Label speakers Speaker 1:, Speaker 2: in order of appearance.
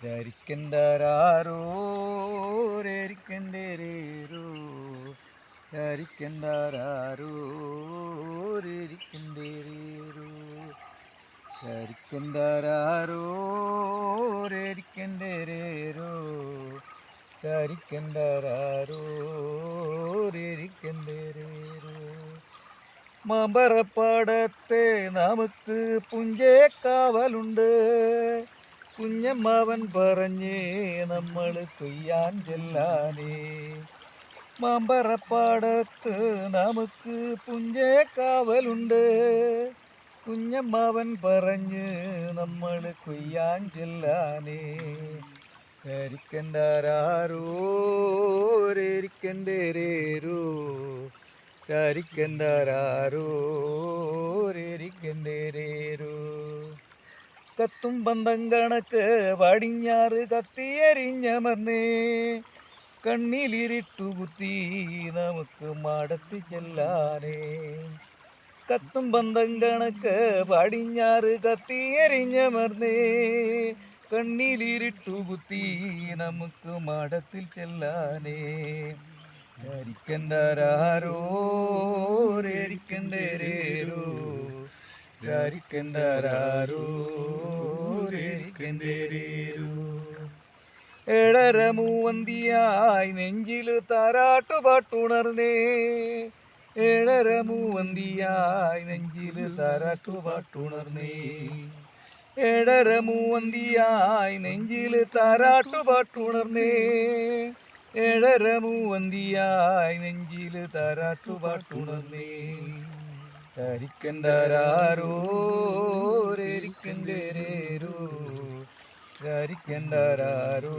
Speaker 1: യാരിക്കണ്ടാരോ രേരിക്കണ്ടേരേരോ യാരിക്കണ്ടാരോ രേരിക്കണ്ടേരേരോ യാരിക്കണ്ടാരോ രേരിക്കണ്ടേരേരോ യാരിക്കണ്ടാരോ രേരിക്കണ്ടേരേരോ മാമ്പറപ്പാടത്തെ നമുക്ക് പുഞ്ചേക്കാവലുണ്ട്. കുഞ്ഞമ്മാവൻ പറഞ്ഞ് നമ്മൾ കൊയ്യാൻ ചെല്ലാനേ. മാമ്പറപ്പാടത്ത് നമുക്ക് പുഞ്ചേക്കാവലുണ്ട്. കുഞ്ഞമ്മാവൻ പറഞ്ഞ് നമ്മൾ കൊയ്യാൻ ചെല്ലാനേ. കരിക്കണ്ടാരോ രേരിക്കണ്ടേരേരോ യാരിക്കണ്ടാരോ രേരിക്കണ്ടേരേരോ കത്തും പന്തം കണക്ക് പടിഞ്ഞാറ് കത്തിയെരിഞ്ഞമർന്നേ. കണ്ണിലിരിട്ടു കുത്തി നമുക്ക് മാടത്തി ചെല്ലാനേ. കത്തും പന്തം കണക്ക് പടിഞ്ഞാറ് കത്തിയെരിഞ്ഞമർന്നേ. കണ്ണിലിരിട്ടു കുത്തി നമുക്ക് മാടത്തിൽ ചെല്ലാനേ. യാരിക്കണ്ടാരോ രേരിക്കണ്ടേരേരോ യാരിക്കണ്ടാരോ രേരിക്കണ്ടേരേരോ ഏഴര മൂവന്തിയായി നെഞ്ചിൽ താരാട്ടുപാട്ടുണർന്നേ. ഏഴര മൂവന്തിയായി നെഞ്ചിൽ താരാട്ടുപാട്ടുണർന്നേ. ഏഴര മൂവന്തിയായി നെഞ്ചിൽ താരാട്ടുപാട്ടുണർന്നേ. ഏഴര മൂവന്തിയായി നെഞ്ചിൽ താരാട്ടുപാട്ടുണർന്നേ. യാരിക്കണ്ടാരോ രേരിക്കണ്ടേരേരോ യാരിക്കണ്ടാരോ